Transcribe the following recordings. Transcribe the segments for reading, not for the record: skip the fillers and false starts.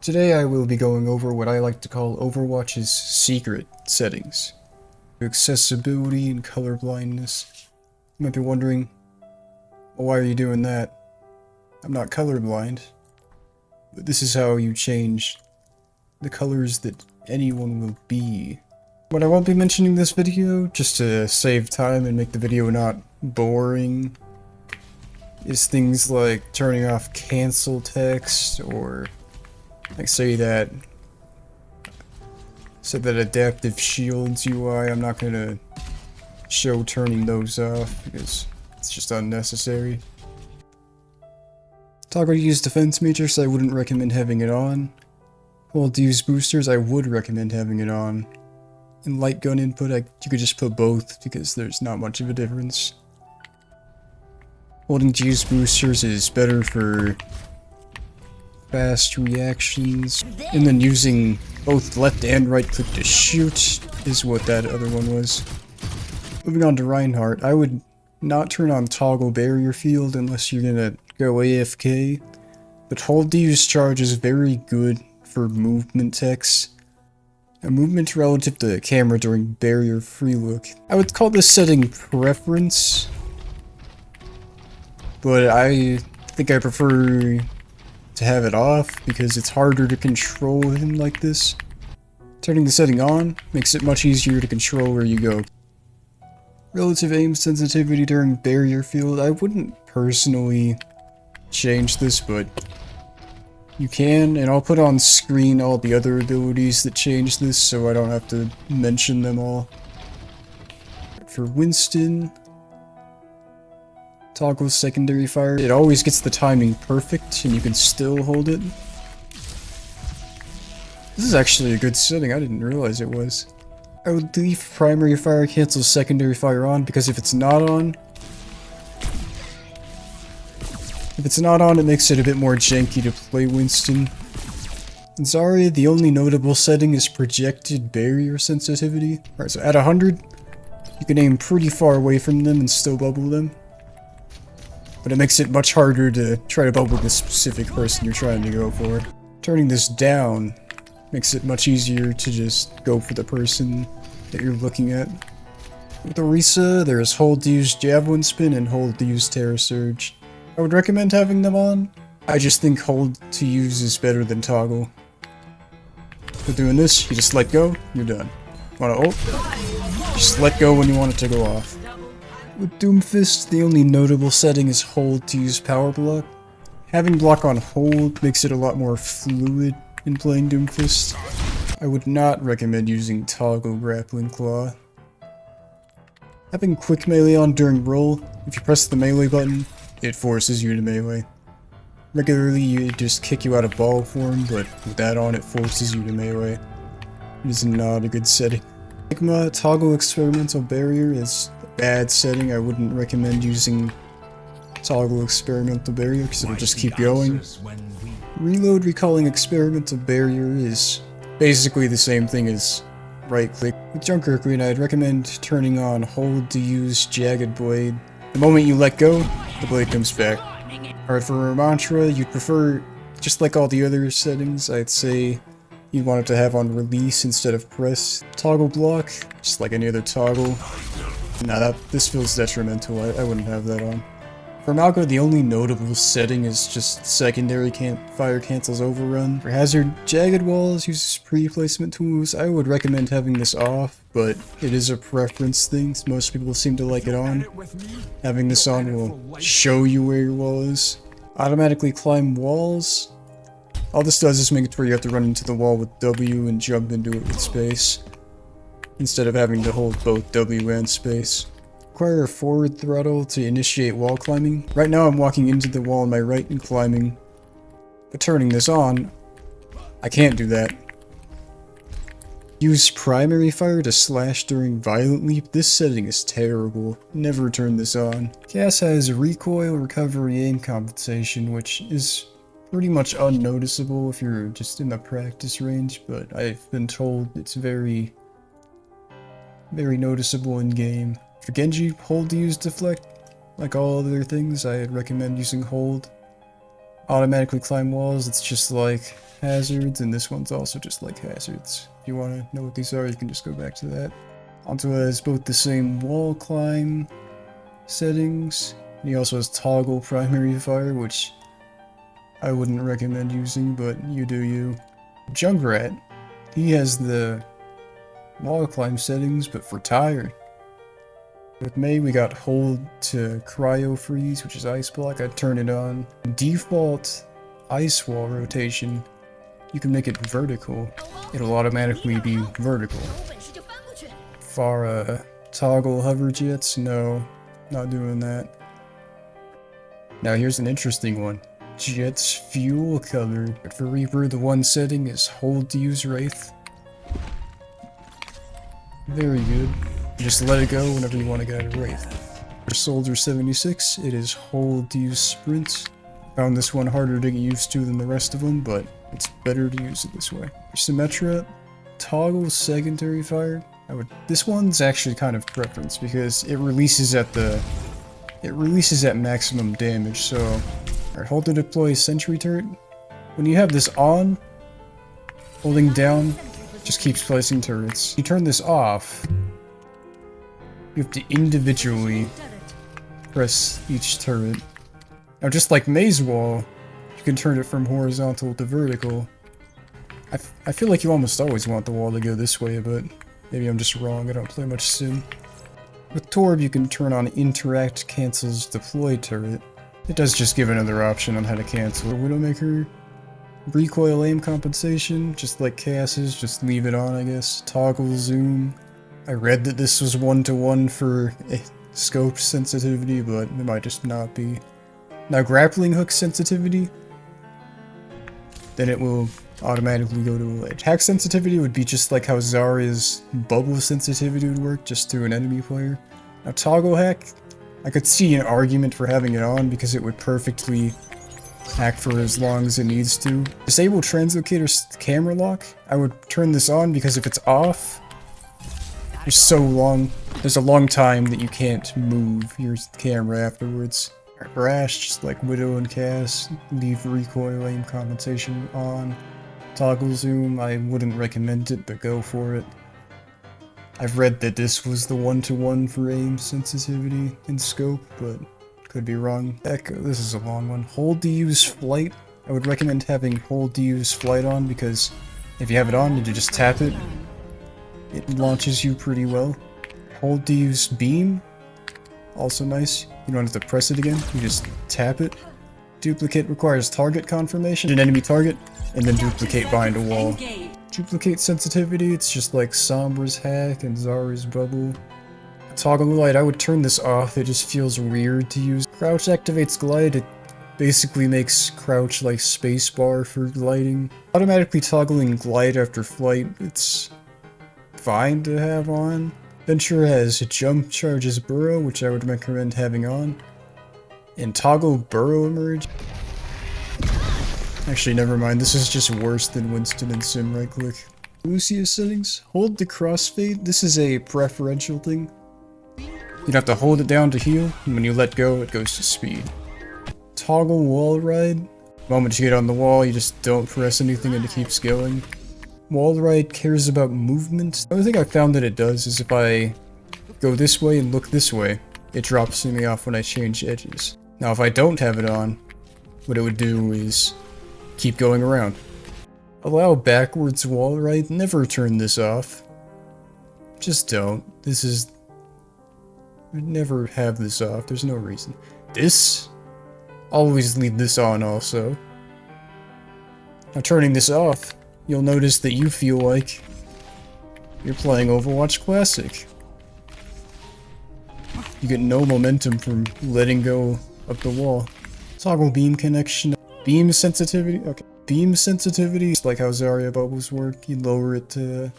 Today I will be going over what I like to call Overwatch's secret settings. Accessibility and color blindness. You might be wondering, well, why are you doing that? I'm not colorblind. But this is how you change the colors that anyone will be. What I won't be mentioning in this video, just to save time and make the video not boring, is things like turning off cancel text, or like say that adaptive shields UI. I'm not gonna show turning those off because it's just unnecessary. Toggle use defense matrix, I wouldn't recommend having it on. Hold to use boosters, I would recommend having it on. And light gun input, you could just put both because there's not much of a difference. Holding to use boosters is better for fast reactions, and then using both left and right click to shoot is what that other one was. Moving on to Reinhardt, I would not turn on toggle barrier field unless you're gonna go AFK, but hold to use charge is very good for movement text. A movement relative to the camera during barrier free look. I would call this setting preference, but I think I prefer to have it off because it's harder to control him like this. Turning the setting on makes it much easier to control where you go. Relative aim sensitivity during barrier field, I wouldn't personally change this, but you can, and I'll put on screen all the other abilities that change this so I don't have to mention them all. For Winston, toggle secondary fire. It always gets the timing perfect and you can still hold it. This is actually a good setting, I didn't realize it was. I would leave primary fire cancel secondary fire on because if it's not on, it makes it a bit more janky to play Winston. In Zaria, the only notable setting is projected barrier sensitivity. Alright, so at 100, you can aim pretty far away from them and still bubble them. But it makes it much harder to try to bubble the specific person you're trying to go for. Turning this down makes it much easier to just go for the person that you're looking at. With Orisa, there's hold to use javelin spin and hold to use terror surge. I would recommend having them on. I just think hold to use is better than toggle. For doing this, you just let go, you're done. Wanna ult? Just let go when you want it to go off. With Doomfist, the only notable setting is hold to use power block. Having block on hold makes it a lot more fluid in playing Doomfist. I would not recommend using toggle grappling claw. Having quick melee on during roll, if you press the melee button, it forces you to melee. Regularly, it just kick you out of ball form, but with that on, it forces you to melee. It is not a good setting. Sigma, toggle experimental barrier is a bad setting. I wouldn't recommend using toggle experimental barrier because it'll just keep going. Reload recalling experimental barrier is basically the same thing as right click. With Junkrat Green, I'd recommend turning on hold to use jagged blade. The moment you let go, the blade comes back. Alright, for Rammatra, you'd prefer, just like all the other settings, I'd say you'd want it to have on release instead of press. Toggle block, just like any other toggle. Nah, this feels detrimental, I wouldn't have that on. For Mauga, the only notable setting is just secondary fire cancels overrun. For Hazard, jagged walls uses pre-placement tools. I would recommend having this off, but it is a preference thing. Most people seem to like it on. Having this on will show you where your wall is. Automatically climb walls. All this does is make it where you have to run into the wall with W and jump into it with space, instead of having to hold both W and space. Require a forward throttle to initiate wall climbing. Right now I'm walking into the wall on my right and climbing, but turning this on, I can't do that. Use primary fire to slash during violent leap. This setting is terrible. Never turn this on. Cass has recoil, recovery, aim compensation, which is pretty much unnoticeable if you're just in the practice range, but I've been told it's very noticeable in game. For Genji, hold to use deflect. Like all other things, I'd recommend using hold. Automatically climb walls, it's just like hazards, and this one's also just like hazards. If you want to know what these are, you can just go back to that. Hanzo has both the same wall climb settings, and he also has toggle primary fire, which I wouldn't recommend using, but you do you. Junkrat, he has the wall climb settings, but for tired. With Mei, we got hold to cryo freeze, which is ice block. I'd turn it on. Default ice wall rotation, you can make it vertical. It'll automatically be vertical. Pharah, toggle hover jets? No, not doing that. Now here's an interesting one. Jet's fuel color. For Reaper, the one setting is hold to use Wraith. Very good. Just let it go whenever you want to get out of Wraith. For Soldier 76, it is hold to use Sprint. Found this one harder to get used to than the rest of them, but it's better to use it this way. For Symmetra, toggle secondary fire. This one's actually kind of preference because it releases at maximum damage. So, alright, hold to deploy sentry turret. When you have this on, holding down just keeps placing turrets. You turn this off, you have to individually press each turret. Now, just like Maze Wall, you can turn it from horizontal to vertical. I feel like you almost always want the wall to go this way, but maybe I'm just wrong. I don't play much Sim. With Torb, you can turn on Interact Cancels Deploy Turret. It does just give another option on how to cancel. Widowmaker, Recoil Aim Compensation, just like Cass's, just leave it on, I guess. Toggle Zoom. I read that this was 1-to-1 for scope sensitivity, but it might just not be. Now grappling hook sensitivity, then it will automatically go to a ledge. Hack sensitivity would be just like how Zaria's bubble sensitivity would work, just to an enemy player. Now toggle hack, I could see an argument for having it on because it would perfectly hack for as long as it needs to. Disable translocator's camera lock, I would turn this on because if it's off, there's a long time that you can't move your camera afterwards. For Ashe, just like Widow and Cass, leave recoil aim compensation on. Toggle zoom, I wouldn't recommend it, but go for it. I've read that this was the 1-to-1 for aim sensitivity in scope, but could be wrong. Echo, this is a long one. Hold to use flight. I would recommend having hold to use flight on because if you have it on and you just tap it, it launches you pretty well. Hold to use beam. Also nice. You don't have to press it again, you just tap it. Duplicate requires target confirmation, an enemy target, and then duplicate behind a wall. Duplicate sensitivity, it's just like Sombra's hack and Zaria's bubble. Toggle light, I would turn this off, it just feels weird to use. Crouch activates glide, it basically makes crouch like spacebar for gliding. Automatically toggling glide after flight, it's fine to have on. Venture has jump charges burrow, which I would recommend having on. And toggle burrow emerge. Actually, never mind, this is just worse than Winston and Sim right click. Lucio settings, hold the crossfade, this is a preferential thing. You'd have to hold it down to heal, and when you let go, it goes to speed. Toggle wall ride, the moment you get on the wall, you just don't press anything and it keeps going. Wall ride cares about movement. The only thing I found that it does is if I go this way and look this way, it drops me off when I change edges. Now if I don't have it on, what it would do is keep going around. Allow backwards wall ride, never turn this off. Just don't. I'd never have this off, there's no reason. This, always leave this on also. Now turning this off, you'll notice that you feel like you're playing Overwatch Classic. You get no momentum from letting go of the wall. Toggle beam connection. Beam sensitivity. Okay. Beam sensitivity is like how Zaria bubbles work. You lower it to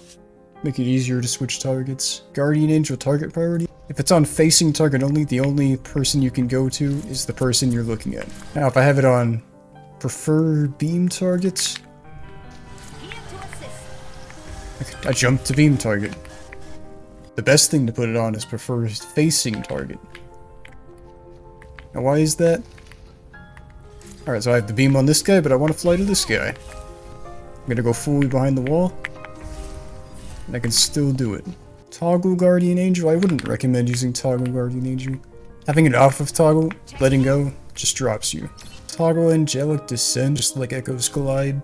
make it easier to switch targets. Guardian Angel target priority. If it's on facing target only, the only person you can go to is the person you're looking at. Now if I have it on prefer beam targets, I jump to beam target. The best thing to put it on is prefer facing target. Now why is that? Alright, so I have the beam on this guy, but I want to fly to this guy. I'm gonna go fully behind the wall. And I can still do it. Toggle Guardian Angel, I wouldn't recommend using Toggle Guardian Angel. Having it off of toggle, letting go, just drops you. Toggle Angelic Descent, just like Echo's Collide.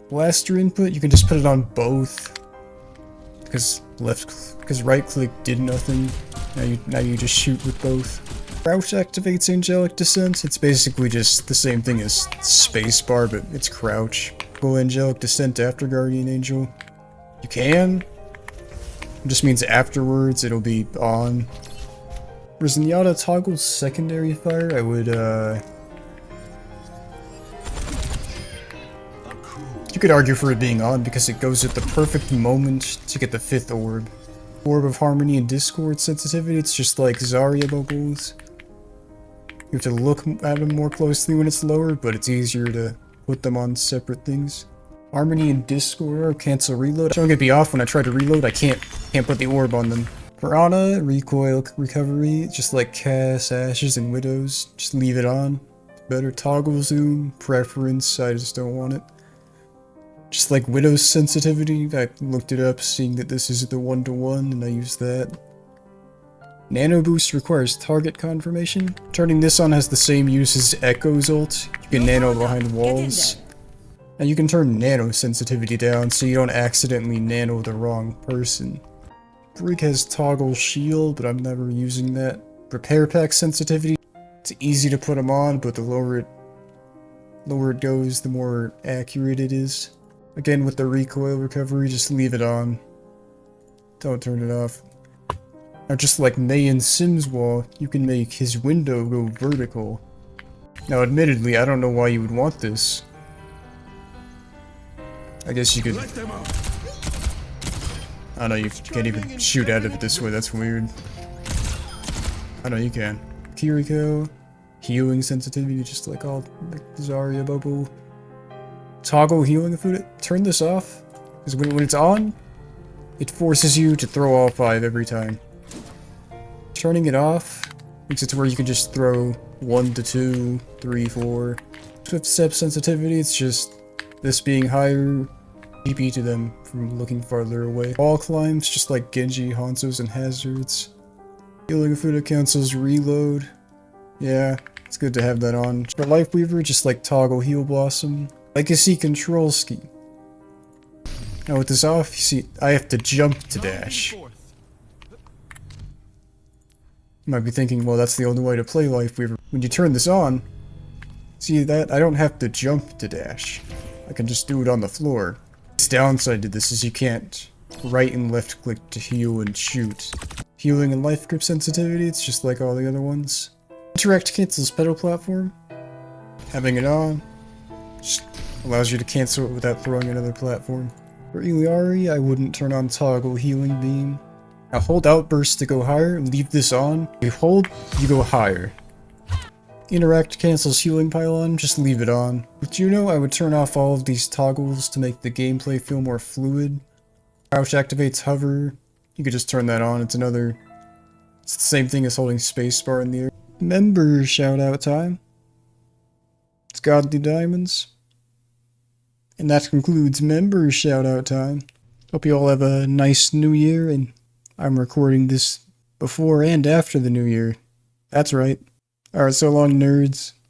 Blaster input, you can just put it on both. Because right click did nothing. Now you just shoot with both. Crouch activates Angelic Descent. It's basically just the same thing as spacebar, but it's crouch. Go Angelic Descent after Guardian Angel. You can. It just means afterwards it'll be on. For Zenyatta toggles secondary fire, I would you could argue for it being on because it goes at the perfect moment to get the 5th orb. Orb of Harmony and Discord sensitivity, it's just like Zaria bubbles. You have to look at them more closely when it's lower, but it's easier to put them on separate things. Harmony and Discord, cancel reload. Showing it be off when I try to reload, I can't put the orb on them. Pharah, recoil recovery, just like Cass, Ashes, and Widows, just leave it on. Better toggle zoom, preference, I just don't want it. Just like Widow's sensitivity, I looked it up, seeing that this is the 1-to-1, and I used that. Nano Boost requires target confirmation. Turning this on has the same use as Echo's ult. You can nano behind walls. And you can turn nano sensitivity down so you don't accidentally nano the wrong person. Brig has toggle shield, but I'm never using that. Repair pack sensitivity. It's easy to put them on, but the lower it goes, the more accurate it is. Again, with the recoil recovery, just leave it on. Don't turn it off. Now, just like Mei and Sim's wall, you can make his window go vertical. Now, admittedly, I don't know why you would want this. I guess you could... I know you can't even shoot out of it this way, that's weird. I know you can. Kiriko, healing sensitivity, just like all the Zaria bubble. Toggle healing food. Turn this off, because when it's on, it forces you to throw all 5 every time. Turning it off makes it to where you can just throw 1 to 2, 3, 4. Swift step sensitivity, it's just this being higher, GP to them from looking farther away. Wall climbs, just like Genji, Hanzo's, and Hazards. Healing food cancels reload. Yeah, it's good to have that on. For Lifeweaver, just like toggle heal blossom. Legacy control scheme. Now with this off, you see, I have to jump to dash. You might be thinking, well, that's the only way to play Lifeweaver. When you turn this on, see that? I don't have to jump to dash. I can just do it on the floor. The downside to this is you can't right and left click to heal and shoot. Healing and life grip sensitivity, it's just like all the other ones. Interact cancels pedal platform. Having it on just allows you to cancel it without throwing another platform. For Illiari, I wouldn't turn on toggle healing beam. Now hold outburst to go higher, leave this on. You hold, you go higher. Interact cancels healing pylon, just leave it on. With Juno, I would turn off all of these toggles to make the gameplay feel more fluid. Crouch activates hover. You could just turn that on, it's the same thing as holding spacebar in the air. Member shout out time. It's Godly Diamonds. And that concludes member shout out time. Hope you all have a nice new year, and I'm recording this before and after the new year. That's right. Alright, so long nerds.